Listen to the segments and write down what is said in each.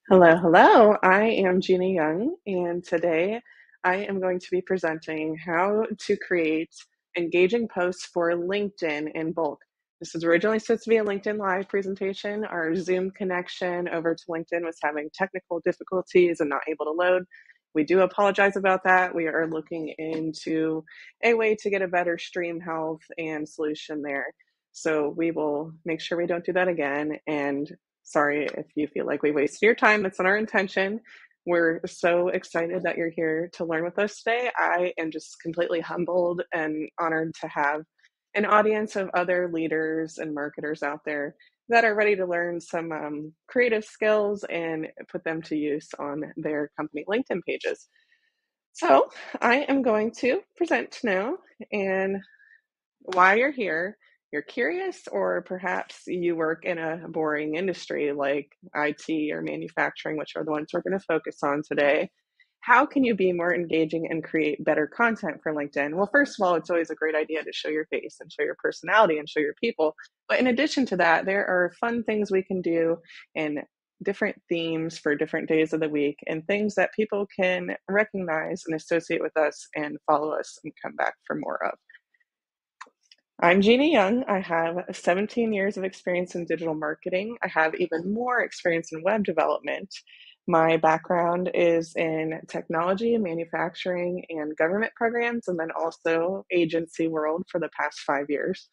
Hello, hello. I am Gina Young, and today I am going to be presenting how to create engaging posts for LinkedIn in bulk. This was originally supposed to be a LinkedIn Live presentation. Our Zoom connection over to LinkedIn was having technical difficulties and not able to load. We do apologize about that. We are looking into a way to get a better stream health and solution there. So we will make sure we don't do that again. And sorry if you feel like we wasted your time. That's not our intention. We're so excited that you're here to learn with us today. I am just completely humbled and honored to have an audience of other leaders and marketers out there that are ready to learn some creative skills and put them to use on their company LinkedIn pages. So I am going to present now, and why you're here. You're curious, or perhaps you work in a boring industry like IT or manufacturing, which are the ones we're going to focus on today. How can you be more engaging and create better content for LinkedIn? Well, first of all, it's always a great idea to show your face and show your personality and show your people. But in addition to that, there are fun things we can do and different themes for different days of the week and things that people can recognize and associate with us and follow us and come back for more of. I'm Jeannie Young. I have 17 years of experience in digital marketing. I have even more experience in web development. My background is in technology, manufacturing, and government programs, and then also agency world for the past 5 years.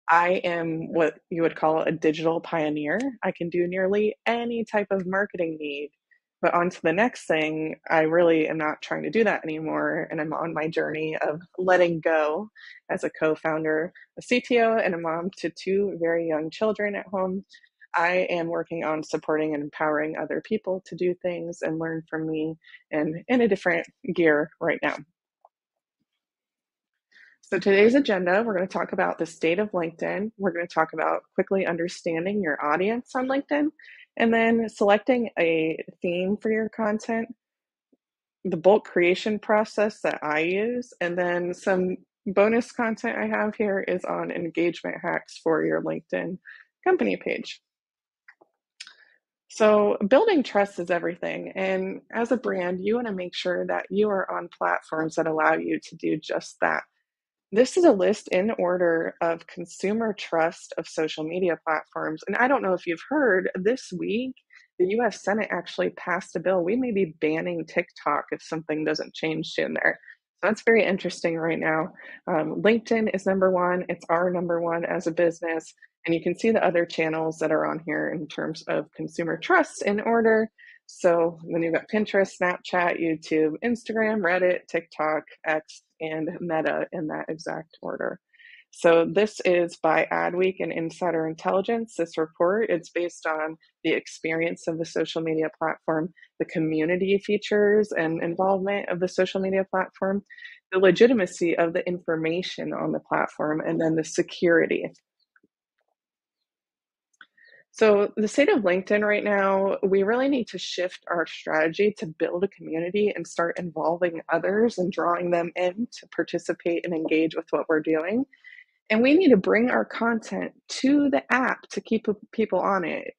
I am what you would call a digital pioneer. I can do nearly any type of marketing need. But on to the next thing, I really am not trying to do that anymore. And I'm on my journey of letting go as a co founder, a CTO, and a mom to two very young children at home. I am working on supporting and empowering other people to do things and learn from me, and in a different gear right now. So today's agenda, we're going to talk about the state of LinkedIn. We're going to talk about quickly understanding your audience on LinkedIn, and then selecting a theme for your content, the bulk creation process that I use, and then some bonus content I have here is on engagement hacks for your LinkedIn company page. So building trust is everything. And as a brand, you want to make sure that you are on platforms that allow you to do just that. This is a list in order of consumer trust of social media platforms. And I don't know if you've heard, this week, the US Senate actually passed a bill. We may be banning TikTok if something doesn't change in there. So that's very interesting right now. LinkedIn is number one. It's our number one as a business. And you can see the other channels that are on here in terms of consumer trust in order. So then you've got Pinterest, Snapchat, YouTube, Instagram, Reddit, TikTok, X, and Meta in that exact order. So this is by Adweek and Insider Intelligence. This report, it's based on the experience of the social media platform, the community features and involvement of the social media platform, the legitimacy of the information on the platform, and then the security. So, the state of LinkedIn right now, we really need to shift our strategy to build a community and start involving others and drawing them in to participate and engage with what we're doing. And we need to bring our content to the app to keep people on it.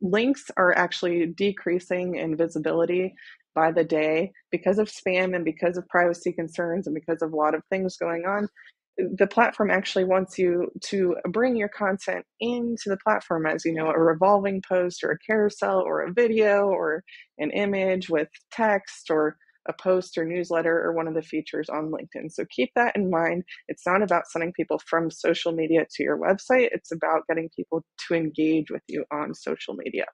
Links are actually decreasing in visibility by the day because of spam and because of privacy concerns and because of a lot of things going on. The platform actually wants you to bring your content into the platform as, you know, a revolving post or a carousel or a video or an image with text or a post or newsletter or one of the features on LinkedIn. So keep that in mind. It's not about sending people from social media to your website. It's about getting people to engage with you on social media.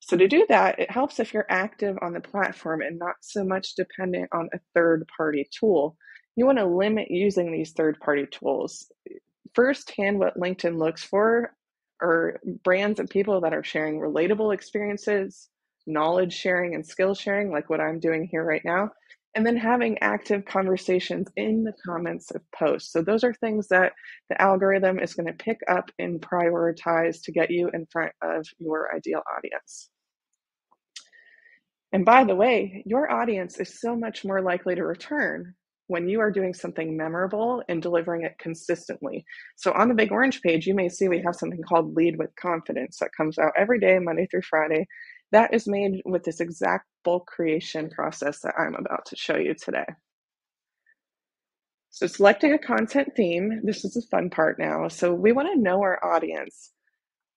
So to do that, it helps if you're active on the platform and not so much dependent on a third-party tool. You want to limit using these third-party tools. Firsthand, what LinkedIn looks for are brands and people that are sharing relatable experiences, knowledge sharing and skill sharing, like what I'm doing here right now, and then having active conversations in the comments of posts. So those are things that the algorithm is going to pick up and prioritize to get you in front of your ideal audience. And by the way, your audience is so much more likely to return when you are doing something memorable and delivering it consistently. So on the Big Orange page, you may see we have something called Lead with Confidence that comes out every day, Monday through Friday. That is made with this exact bulk creation process that I'm about to show you today. So selecting a content theme, this is the fun part now. So we want to know our audience.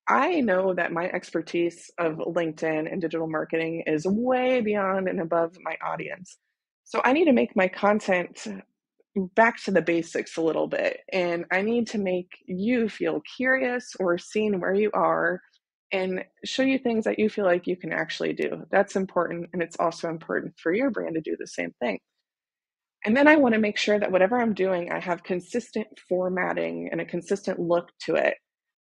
I know that my expertise of LinkedIn and digital marketing is way beyond and above my audience. So I need to make my content back to the basics a little bit. And I need to make you feel curious or seen where you are and show you things that you feel like you can actually do. That's important. And it's also important for your brand to do the same thing. And then I want to make sure that whatever I'm doing, I have consistent formatting and a consistent look to it.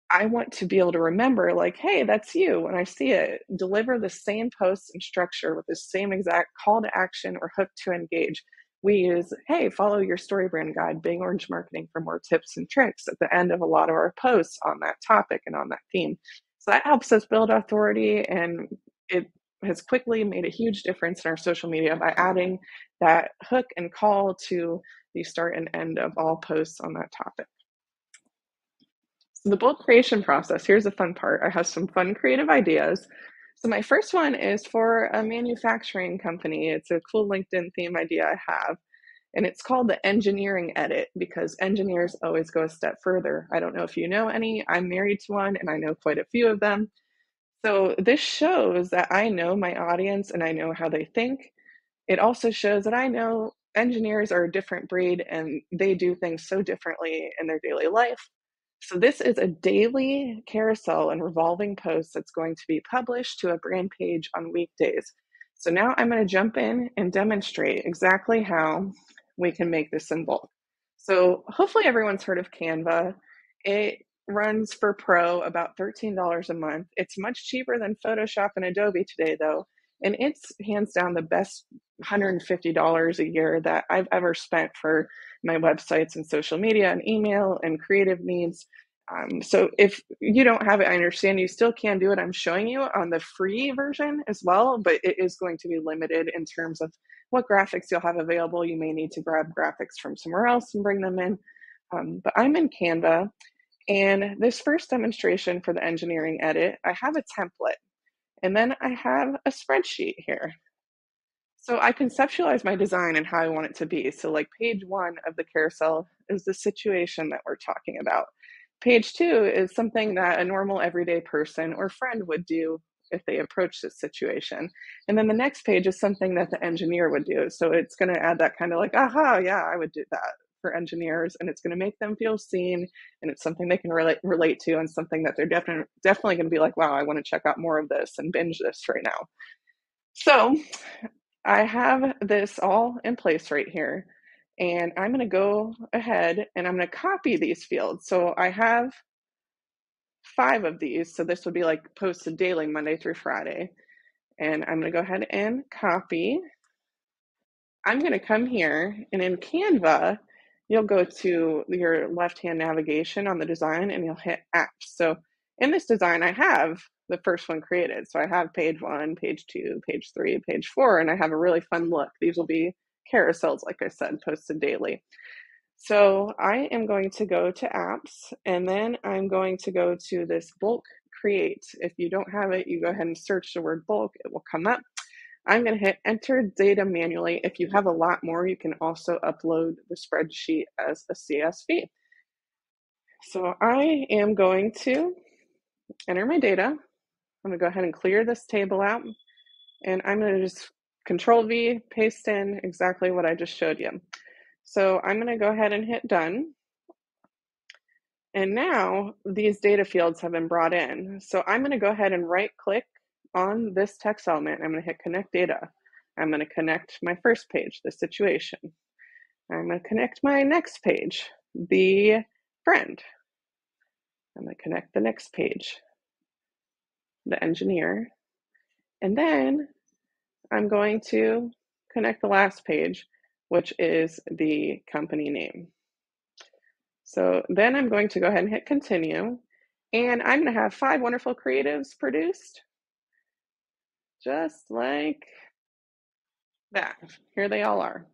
I want to be able to remember, like, hey, that's you when I see it. Deliver the same post and structure with the same exact call to action or hook to engage. We use, hey, follow your story brand guide, Big Orange Marketing for more tips and tricks at the end of a lot of our posts on that topic and on that theme. So that helps us build authority, and it has quickly made a huge difference in our social media by adding that hook and call to the start and end of all posts on that topic. So the bulk creation process, here's the fun part. I have some fun creative ideas. So my first one is for a manufacturing company. It's a cool LinkedIn theme idea I have. And it's called the engineering edit because engineers always go a step further. I don't know if you know any. I'm married to one and I know quite a few of them. So this shows that I know my audience and I know how they think. It also shows that I know engineers are a different breed and they do things so differently in their daily life. So this is a daily carousel and revolving post that's going to be published to a brand page on weekdays. So now I'm going to jump in and demonstrate exactly how we can make this in bulk. So hopefully everyone's heard of Canva. It runs for pro about $13 a month. It's much cheaper than Photoshop and Adobe today though, and it's hands down the best $150 a year that I've ever spent for my websites and social media and email and creative needs. So if you don't have it, I understand you still can do it. I'm showing you on the free version as well, but it is going to be limited in terms of what graphics you'll have available. You may need to grab graphics from somewhere else and bring them in. But I'm in Canva, and this first demonstration for the engineering edit, I have a template, and then I have a spreadsheet here. So I conceptualize my design and how I want it to be. So like page one of the carousel is the situation that we're talking about. Page two is something that a normal everyday person or friend would do if they approach this situation. And then the next page is something that the engineer would do. So it's going to add that kind of like, aha, yeah, I would do that for engineers. And it's going to make them feel seen. And it's something they can relate to, and something that they're definitely going to be like, wow, I want to check out more of this and binge this right now. So I have this all in place right here, and I'm going to go ahead and I'm going to copy these fields. So I have 5 of these. So this would be like posted daily, Monday through Friday. And I'm going to go ahead and copy. I'm going to come here, and in Canva, you'll go to your left-hand navigation on the design and you'll hit apps. So in this design, I have the first one created. So I have page 1, page 2, page 3, page 4, and I have a really fun look. These will be carousels, like I said, posted daily. So I am going to go to apps, and then I'm going to go to this bulk create. If you don't have it, you go ahead and search the word bulk, it will come up. I'm going to hit enter data manually. If you have a lot more, you can also upload the spreadsheet as a CSV. So I am going to enter my data. I'm going to go ahead and clear this table out, and I'm going to just Control V, paste in exactly what I just showed you. So I'm going to go ahead and hit done. And now these data fields have been brought in. So I'm going to go ahead and right click on this text element. I'm going to hit connect data. I'm going to connect my first page, the situation. I'm going to connect my next page, the friend. I'm going to connect the next page, the engineer. And then I'm going to connect the last page, which is the company name. So then I'm going to go ahead and hit continue. And I'm going to have 5 wonderful creatives produced, just like that. Here they all are.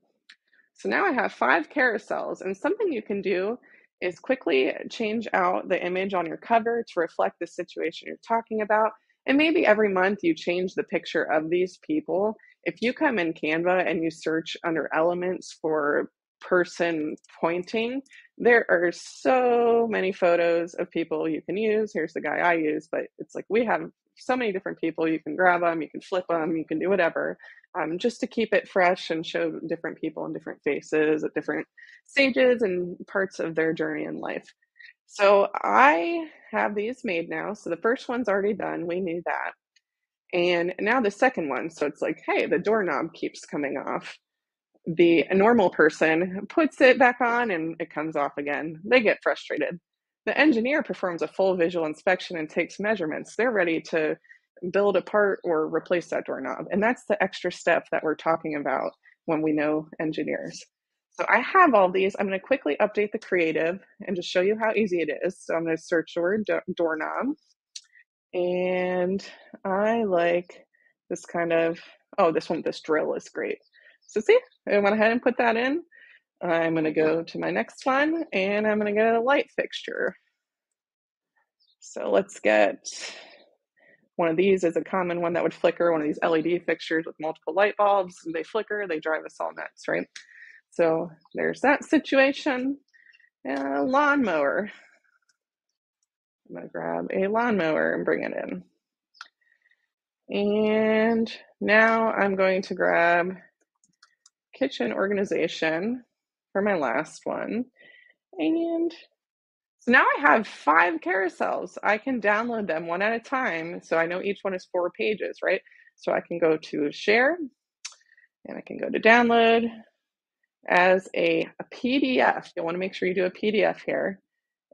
So now I have 5 carousels, and something you can do is quickly change out the image on your cover to reflect the situation you're talking about. And maybe every month you change the picture of these people. If you come in Canva and you search under elements for person pointing, there are so many photos of people you can use. Here's the guy I use, but it's like we have so many different people. You can grab them, you can flip them, you can do whatever, just to keep it fresh and show different people and different faces at different stages and parts of their journey in life. So I have these made now. So the first one's already done. We knew that. And now the second one. So it's like, hey, the doorknob keeps coming off. The normal person puts it back on and it comes off again. They get frustrated. The engineer performs a full visual inspection and takes measurements. They're ready to build a part or replace that doorknob. And that's the extra step that we're talking about when we know engineers. So I have all these. I'm going to quickly update the creative and just show you how easy it is. So I'm going to search the word doorknob. And I like this kind of, oh, this one, this drill is great. So see, I went ahead and put that in. I'm going to go to my next one and I'm going to get a light fixture. So let's get one of these is a common one that would flicker, one of these LED fixtures with multiple light bulbs. They flicker, they drive us all nuts, right? So there's that situation. Lawnmower. I'm going to grab a lawnmower and bring it in. And now I'm going to grab kitchen organization for my last one. And so now I have 5 carousels. I can download them one at a time. So I know each one is 4 pages, right? So I can go to share and I can go to download as a PDF. You'll want to make sure you do a PDF here.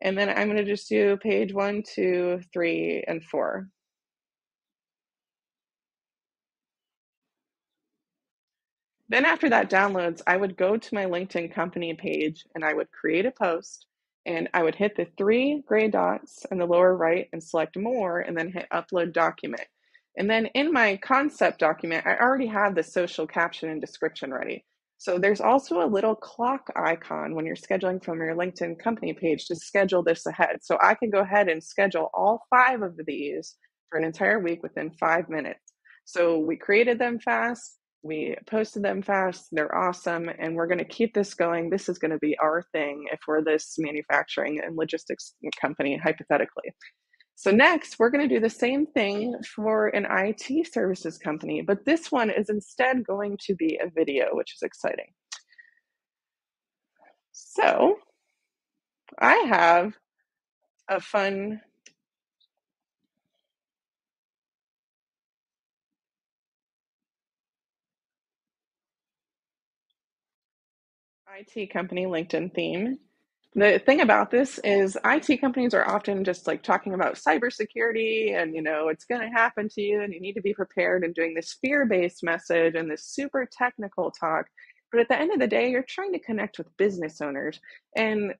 And then I'm going to just do page 1, 2, 3, and 4. Then after that downloads, I would go to my LinkedIn company page and I would create a post and I would hit the 3 gray dots in the lower right and select more and then hit upload document. And then in my concept document, I already have the social caption and description ready. So there's also a little clock icon when you're scheduling from your LinkedIn company page to schedule this ahead. So I can go ahead and schedule all 5 of these for an entire week within 5 minutes. So we created them fast. We posted them fast. They're awesome. And we're going to keep this going. This is going to be our thing if we're this manufacturing and logistics company, hypothetically. So next, we're going to do the same thing for an IT services company, but this one is instead going to be a video, which is exciting. So I have a fun IT company LinkedIn theme. The thing about this is IT companies are often just like talking about cybersecurity and, it's going to happen to you and you need to be prepared and doing this fear-based message and this super technical talk. But at the end of the day, you're trying to connect with business owners. And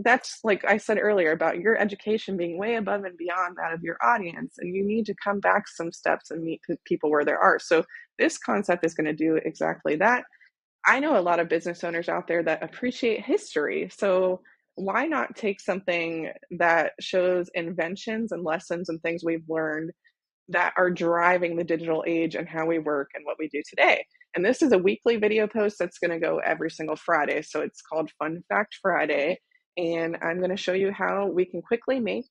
that's like I said earlier about your education being way above and beyond that of your audience. And you need to come back some steps and meet people where there are. So this concept is going to do exactly that. I know a lot of business owners out there that appreciate history. So why not take something that shows inventions and lessons and things we've learned that are driving the digital age and how we work and what we do today? And this is a weekly video post that's going to go every single Friday. So it's called Fun Fact Friday. And I'm going to show you how we can quickly make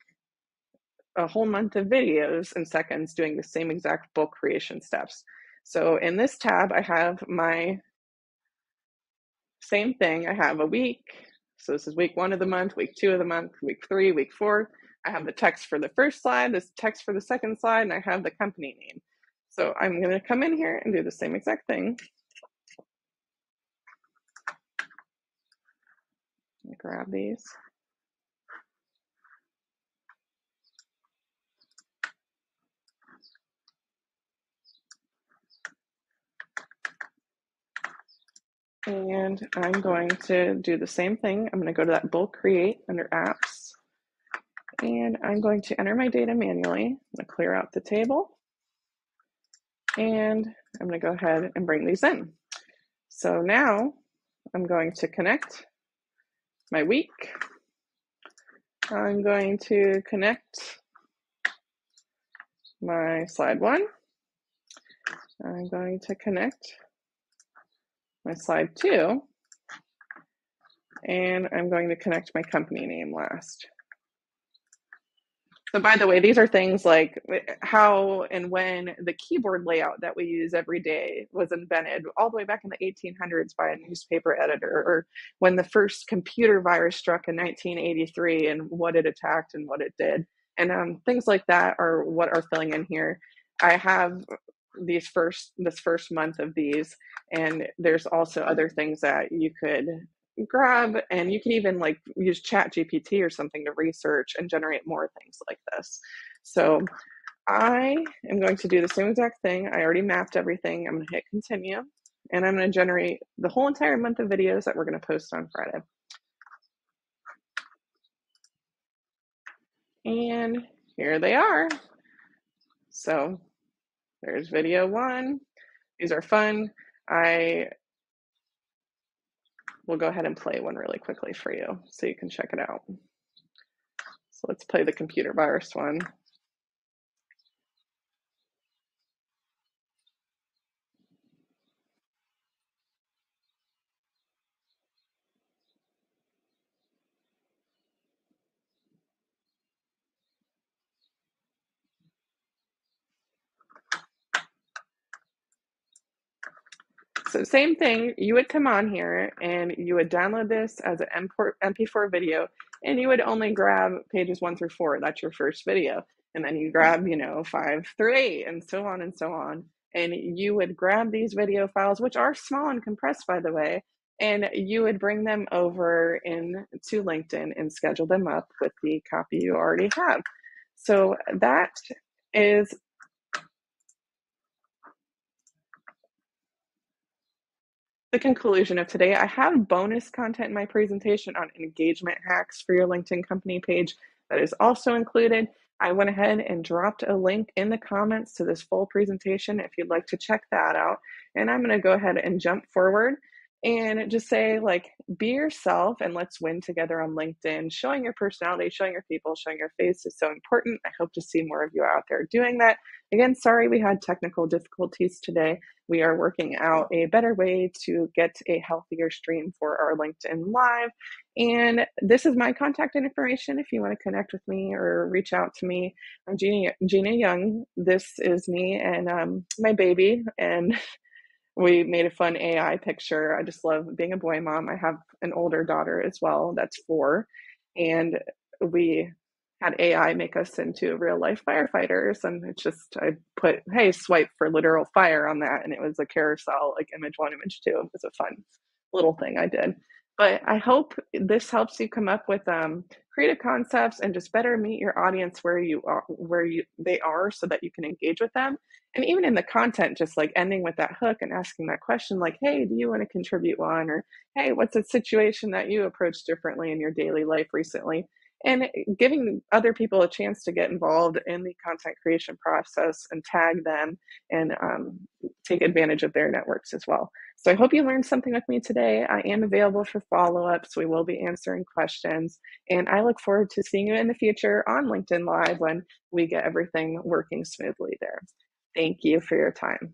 a whole month of videos in seconds doing the same exact book creation steps. So in this tab, I have my same thing. I have a week. So this is week 1 of the month, week 2 of the month, week 3, week 4. I have the text for the first slide, this text for the second slide, and I have the company name. So I'm going to come in here and do the same exact thing. Grab these. And I'm going to do the same thing. I'm going to go to that bulk create under apps. And I'm going to enter my data manually. I'm going to clear out the table. And I'm going to go ahead and bring these in. So now I'm going to connect my week. I'm going to connect my slide 1. I'm going to connect my slide 2, and I'm going to connect my company name last. So by the way, these are things like how and when the keyboard layout that we use every day was invented all the way back in the 1800s by a newspaper editor, or when the first computer virus struck in 1983 and what it attacked and what it did. And things like that are what are filling in here. I have this first month of these, and there's also other things that you could grab, and you can even like use chat gpt or something to research and generate more things like this. So I am going to do the same exact thing. I already mapped everything. I'm going to hit continue, and I'm going to generate the whole entire month of videos that we're going to post on Friday. And here they are. So there's video 1. These are fun. I will go ahead and play one really quickly for you so you can check it out. So let's play the computer virus one. So same thing, you would come on here and you would download this as an MP4 video, and you would only grab pages 1 through 4. That's your first video. And then you grab, 5 through 8 and so on and so on. And you would grab these video files, which are small and compressed, by the way, and you would bring them over into LinkedIn and schedule them up with the copy you already have. So that is the conclusion of today. I have bonus content in my presentation on engagement hacks for your LinkedIn company page that is also included. I went ahead and dropped a link in the comments to this full presentation if you'd like to check that out. And I'm going to go ahead and jump forward and just say, like, be yourself and let's win together on LinkedIn. Showing your personality, showing your people, showing your face is so important. I hope to see more of you out there doing that. Again, sorry we had technical difficulties today. We are working out a better way to get a healthier stream for our LinkedIn Live. And this is my contact information if you want to connect with me or reach out to me. I'm Gina Young. This is me and my baby. And we made a fun AI picture. I just love being a boy mom. I have an older daughter as well, that's 4. And we had AI make us into real life firefighters. And it's just, I put, hey, swipe for literal fire on that. And it was a carousel, like image 1, image 2. It was a fun little thing I did. But I hope this helps you come up with creative concepts and just better meet your audience where they are, so that you can engage with them. And even in the content, just like ending with that hook and asking that question, like, hey, do you want to contribute one? Or, hey, what's a situation that you approached differently in your daily life recently? And giving other people a chance to get involved in the content creation process and tag them and take advantage of their networks as well. So I hope you learned something with me today. I am available for follow-ups. We will be answering questions. And I look forward to seeing you in the future on LinkedIn Live when we get everything working smoothly there. Thank you for your time.